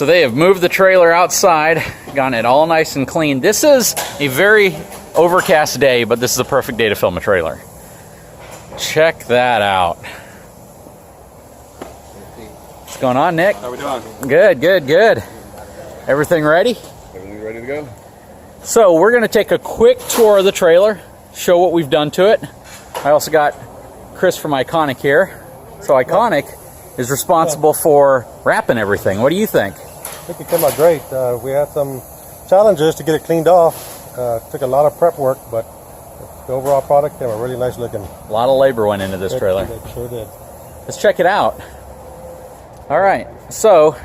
So they have moved the trailer outside, gotten it all nice and clean. This is a very overcast day, but this is a perfect day to film a trailer. Check that out. What's going on, Nick? How we doing? Good, good, good. Everything ready? Everything ready to go? So we're going to take a quick tour of the trailer, show what we've done to it. I also got Chris from Iconic here. So Iconic is responsible for wrapping everything. What do you think? I think it came out great. We had some challenges to get it cleaned off. Took a lot of prep work, but the overall product came out really nice looking. A lot of labor went into this trailer. It sure did. Let's check it out. All right, so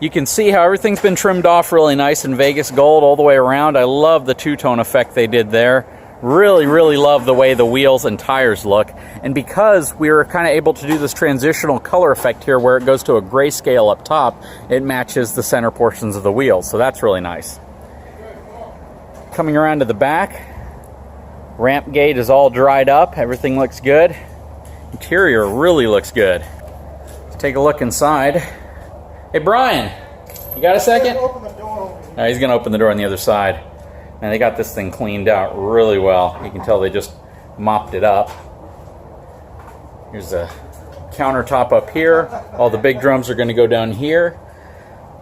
you can see how everything's been trimmed off really nice in Vegas gold all the way around. I love the two-tone effect they did there. Really, really love the way the wheels and tires look. And because we were kind of able to do this transitional color effect here where it goes to a grayscale up top, it matches the center portions of the wheels. So that's really nice. Coming around to the back, ramp gate is all dried up. Everything looks good. Interior really looks good. Let's take a look inside. Hey, Brian, you got a second? He's going to open the door on the other side. And they got this thing cleaned out really well. You can tell they just mopped it up. Here's a countertop up here. All the big drums are going to go down here.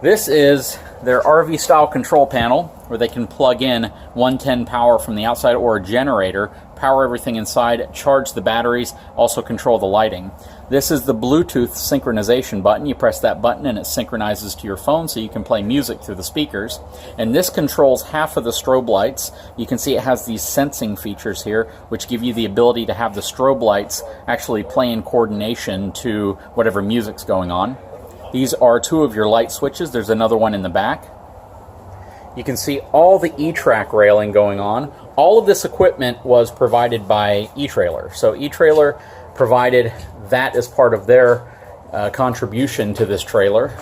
This is their RV style control panel where they can plug in 110 power from the outside or a generator, power everything inside, charge the batteries, also control the lighting. This is the Bluetooth synchronization button. You press that button and it synchronizes to your phone so you can play music through the speakers. And this controls half of the strobe lights. You can see it has these sensing features here which give you the ability to have the strobe lights actually play in coordination to whatever music's going on. These are two of your light switches. There's another one in the back. You can see all the E-Track railing going on. All of this equipment was provided by E-Trailer. So E-Trailer provided that as part of their contribution to this trailer.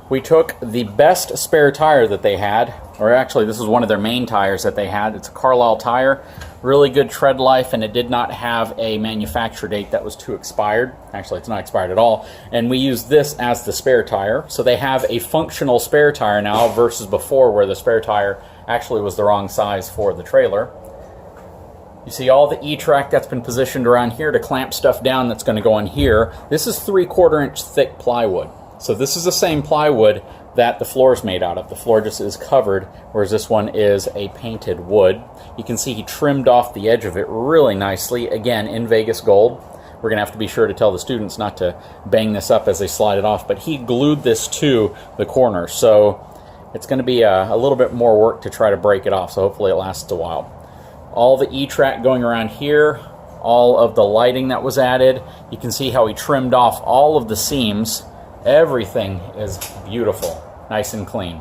We took the best spare tire that they had, or actually this is one of their main tires that they had. It's a Carlisle tire, really good tread life, and it did not have a manufacture date that was too expired. Actually, it's not expired at all. And we used this as the spare tire. So they have a functional spare tire now versus before where the spare tire actually was the wrong size for the trailer. You see all the E-Track that's been positioned around here to clamp stuff down that's going to go on here. This is 3/4 inch thick plywood. So this is the same plywood that the floor is made out of. The floor just is covered, whereas this one is a painted wood. You can see he trimmed off the edge of it really nicely, again in Vegas gold. We're going to have to be sure to tell the students not to bang this up as they slide it off, but he glued this to the corner. So it's going to be a little bit more work to try to break it off, so hopefully it lasts a while. All the E-Track going around here, all of the lighting that was added. You can see how he trimmed off all of the seams. Everything is beautiful, nice and clean.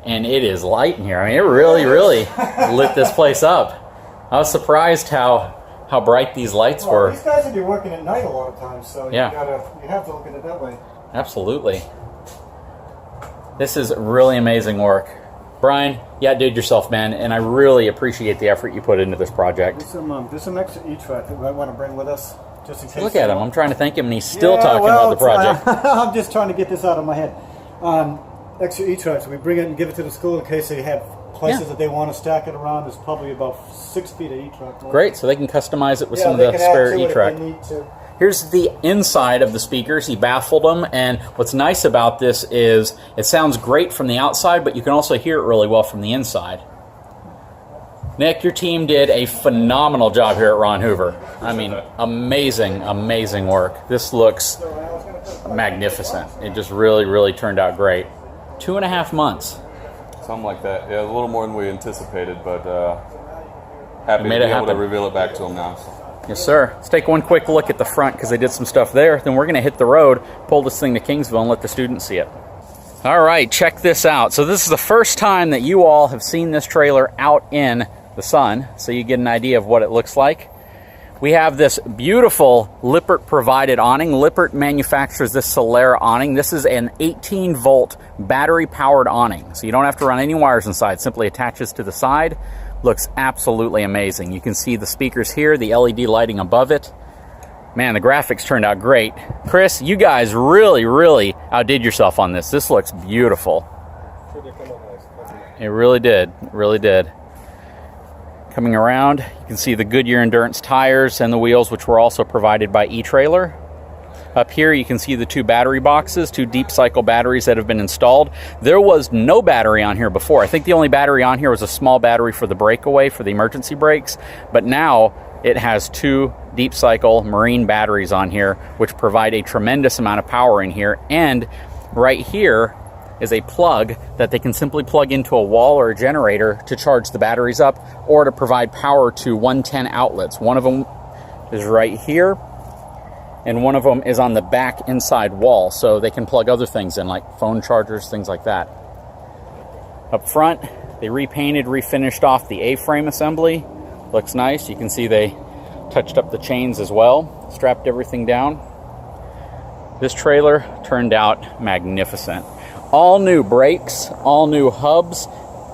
And it is light in here. I mean, it really, really lit this place up. I was surprised how bright these lights were. These guys will be working at night a lot of times, so yeah. You have to look at it that way. Absolutely. This is really amazing work. Brian, you outdid yourself, man, and I really appreciate the effort you put into this project. There's some extra E-Track that we might want to bring with us, just in case. Look at him. I'm trying to thank him, and he's still talking about the project. I'm just trying to get this out of my head. Extra E-Track, so we bring it and give it to the school in case they have places that they want to stack it around. There's probably about 6 feet of E-Track. Great, so they can customize it with some of the spare E-Track. Here's the inside of the speakers. He baffled them, and what's nice about this is it sounds great from the outside, but you can also hear it really well from the inside. Nick, your team did a phenomenal job here at Ron Hoover. I mean, amazing, amazing work. This looks magnificent. It just really, really turned out great. 2.5 months. Something like that. Yeah, a little more than we anticipated, but happy to be able to reveal it back to them now. So. Yes, sir. Let's take one quick look at the front because they did some stuff there. Then we're going to hit the road, pull this thing to Kingsville, and let the students see it. All right, check this out. So this is the first time that you all have seen this trailer out in the sun, so you get an idea of what it looks like. We have this beautiful Lippert provided awning. Lippert manufactures this Solera awning. This is an 18-volt battery-powered awning, so you don't have to run any wires inside. It simply attaches to the side. Looks absolutely amazing. You can see the speakers here, the LED lighting above it. Man, the graphics turned out great. Chris, you guys really outdid yourself on this. This looks beautiful. It really did. It really did. Coming around, you can see the Goodyear Endurance tires and the wheels, which were also provided by E-Trailer. Up here, you can see the 2 battery boxes, 2 deep cycle batteries that have been installed. There was no battery on here before. I think the only battery on here was a small battery for the breakaway, for the emergency brakes. But now it has 2 deep cycle marine batteries on here, which provide a tremendous amount of power in here. And right here is a plug that they can simply plug into a wall or a generator to charge the batteries up or to provide power to 110 outlets. One of them is right here, and one of them is on the back inside wall, so they can plug other things in, like phone chargers, things like that. Up front, they repainted, refinished off the A-frame assembly. Looks nice. You can see they touched up the chains as well, strapped everything down. This trailer turned out magnificent. All new brakes, all new hubs,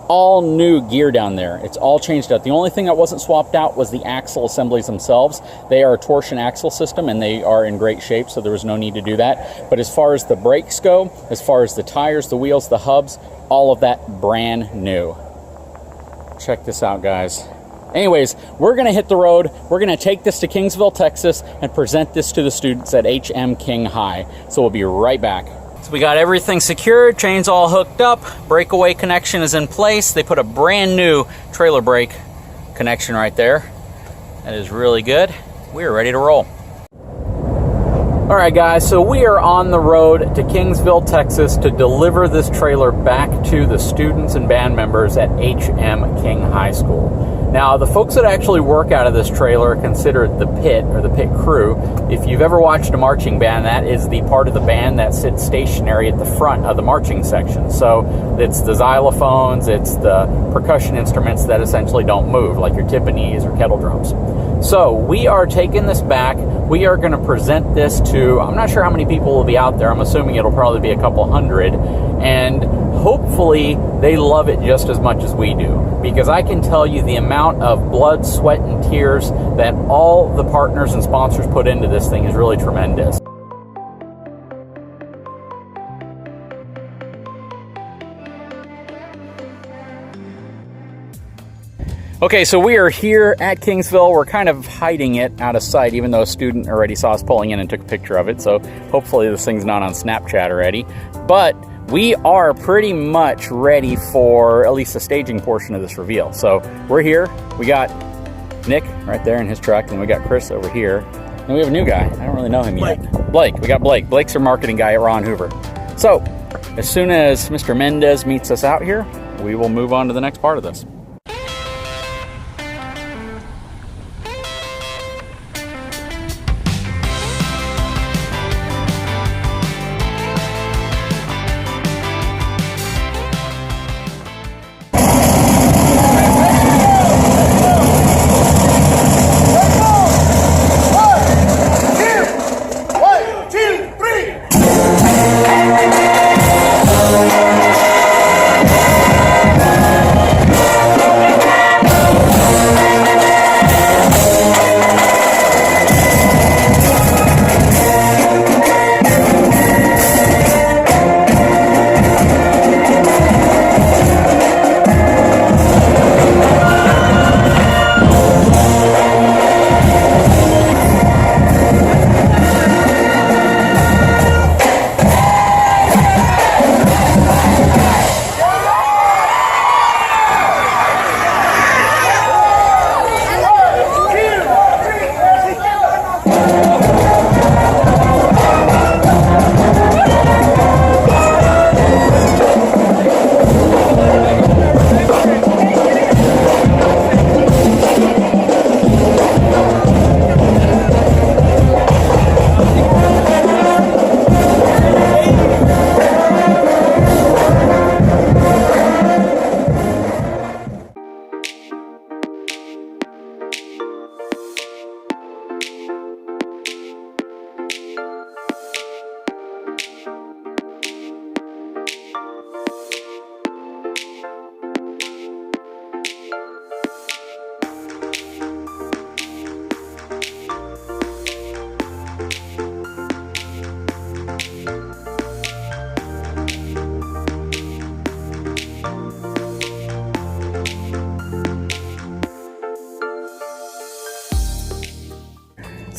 all new gear down there. It's all changed out. The only thing that wasn't swapped out was the axle assemblies themselves. They are a torsion axle system and they are in great shape, so there was no need to do that. But as far as the brakes go, as far as the tires, the wheels, the hubs, all of that brand new. Check this out, guys. Anyways, we're going to hit the road. We're going to take this to Kingsville, Texas, and present this to the students at HM King High. So we'll be right back. So we got everything secured, chains all hooked up, breakaway connection is in place. They put a brand new trailer brake connection right there. That is really good. We are ready to roll. All right, guys, so we are on the road to Kingsville, Texas to deliver this trailer back to the students and band members at HM King High School. Now, the folks that actually work out of this trailer are considered the pit, or the pit crew. If you've ever watched a marching band, that is the part of the band that sits stationary at the front of the marching section. So it's the xylophones, it's the percussion instruments that essentially don't move, like your timpanis or kettle drums. So we are taking this back. We are going to present this to, I'm not sure how many people will be out there. I'm assuming it'll probably be a couple hundred. And hopefully they love it just as much as we do. Because I can tell you the amount of blood, sweat, and tears that all the partners and sponsors put into this thing is really tremendous. Okay, so we are here at Kingsville. We're kind of hiding it out of sight, even though a student already saw us pulling in and took a picture of it. So hopefully this thing's not on Snapchat already. But we are pretty much ready for at least the staging portion of this reveal. So we're here. We got Nick right there in his truck, and we got Chris over here. And we have a new guy. I don't really know him yet. Blake. We got Blake. Blake's our marketing guy at Ron Hoover. So as soon as Mr. Mendez meets us out here, we will move on to the next part of this.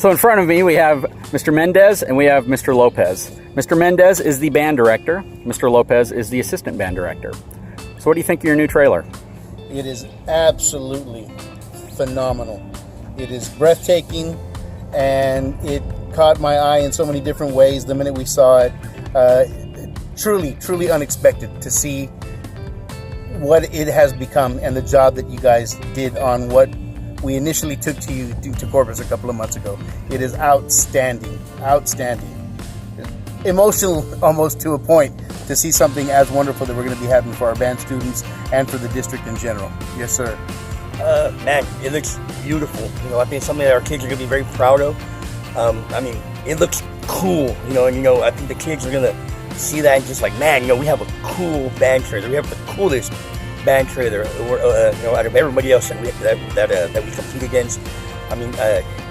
So in front of me we have Mr. Mendez and we have Mr. Lopez. Mr. Mendez is the band director. Mr. Lopez is the assistant band director. So what do you think of your new trailer? It is absolutely phenomenal. It is breathtaking, and it caught my eye in so many different ways the minute we saw it. Truly, truly unexpected to see what it has become and the job that you guys did on what we initially took to you to Corpus a couple of months ago. It is outstanding, outstanding. Emotional almost to a point to see something as wonderful that we're going to be having for our band students and for the district in general. Yes, sir. Man, it looks beautiful. You know, I think something that our kids are going to be very proud of. I mean, it looks cool, you know, and, you know, I think the kids are going to see that and just like, man, you know, we have a cool band trailer. We have the coolest band trailer, you know, out of everybody else that we compete against. I mean,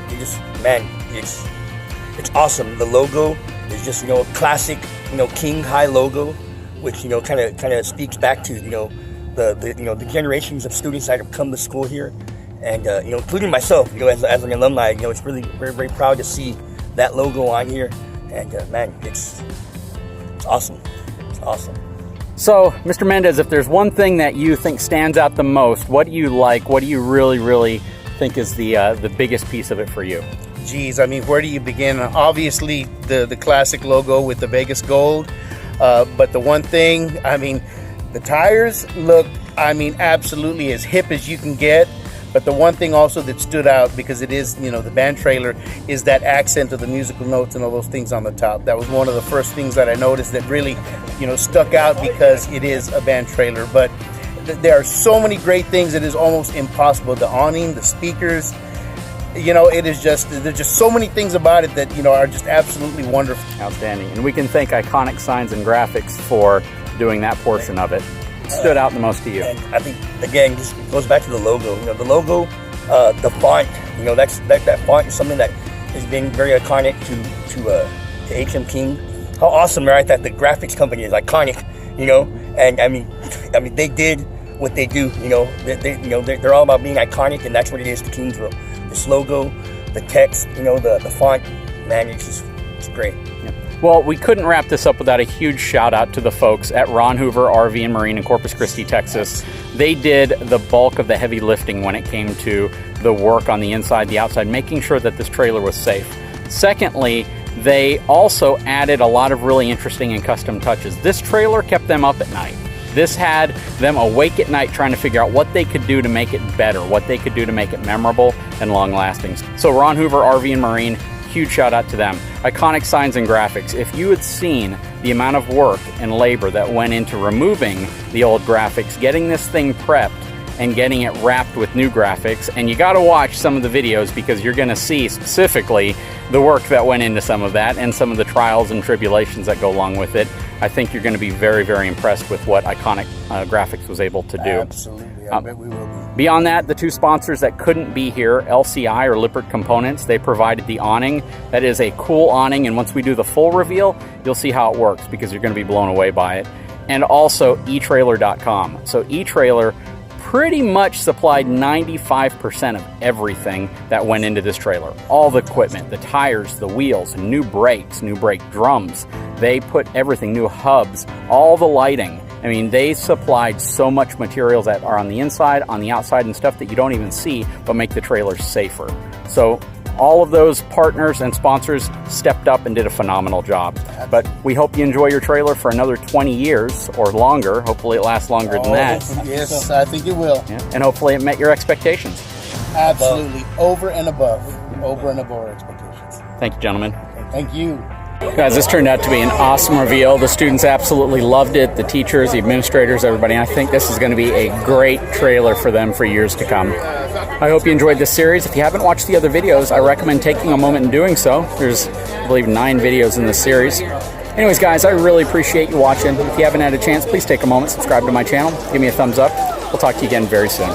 you just, man, it's awesome. The logo is just, you know, a classic, you know, King High logo, which, you know, kind of speaks back to, you know, the generations of students that have come to school here, and you know, including myself, you know, as an alumni, you know, it's really very, very proud to see that logo on here, and man, it's awesome. It's awesome. So, Mr. Mendez, if there's one thing that you think stands out the most, what do you like? What do you really, really think is the biggest piece of it for you? Geez, I mean, where do you begin? Obviously, the classic logo with the Vegas gold, but the one thing, I mean, the tires look, I mean, absolutely as hip as you can get. But the one thing also that stood out, because it is, you know, the band trailer, is that accent of the musical notes and all those things on the top. That was one of the first things that I noticed that really, you know, stuck out, because it is a band trailer. But there are so many great things, it is almost impossible. The awning, the speakers, you know, it is just, there's just so many things about it that, you know, are just absolutely wonderful. Outstanding. And we can thank Iconic Signs and Graphics for doing that portion of it. Stood out the most to you? And I think, again, this goes back to the logo. You know, the logo, the font, you know, that font is something that has been very iconic to HM King. How awesome, right? That the graphics company is iconic, you know. And I mean, they did what they do. You know, they're all about being iconic, and that's what it is to Kingsville. This logo, the text, you know, the font, man, it's great. Yep. Well, we couldn't wrap this up without a huge shout out to the folks at Ron Hoover RV and Marine in Corpus Christi, Texas. They did the bulk of the heavy lifting when it came to the work on the inside, the outside, making sure that this trailer was safe. Secondly, they also added a lot of really interesting and custom touches. This trailer kept them up at night. This had them awake at night trying to figure out what they could do to make it better, what they could do to make it memorable and long-lasting. So Ron Hoover RV and Marine, huge shout out to them. Iconic Signs and Graphics. If you had seen the amount of work and labor that went into removing the old graphics, getting this thing prepped and getting it wrapped with new graphics, and you got to watch some of the videos because you're going to see specifically the work that went into some of that and some of the trials and tribulations that go along with it. I think you're going to be very, very impressed with what Iconic Graphics was able to do. Absolutely, I bet we will be. Beyond that, the two sponsors that couldn't be here, LCI or Lippert Components, they provided the awning. That is a cool awning, and once we do the full reveal, you'll see how it works because you're going to be blown away by it. And also eTrailer.com. So eTrailer pretty much supplied 95% of everything that went into this trailer. All the equipment, the tires, the wheels, new brakes, new brake drums. They put everything, new hubs, all the lighting. I mean, they supplied so much materials that are on the inside, on the outside, and stuff that you don't even see, but make the trailer safer. So all of those partners and sponsors stepped up and did a phenomenal job. But we hope you enjoy your trailer for another 20 years or longer. Hopefully it lasts longer than that. Yes, I think it will. Yeah. And hopefully it met your expectations. Absolutely. Over and above our expectations. Thank you, gentlemen. Thank you. Guys, this turned out to be an awesome reveal. The students absolutely loved it. The teachers, the administrators, everybody. I think this is going to be a great trailer for them for years to come. I hope you enjoyed this series. If you haven't watched the other videos, I recommend taking a moment and doing so. There's, I believe, 9 videos in this series. Anyways, guys, I really appreciate you watching. If you haven't had a chance, please take a moment, subscribe to my channel, give me a thumbs up. We'll talk to you again very soon.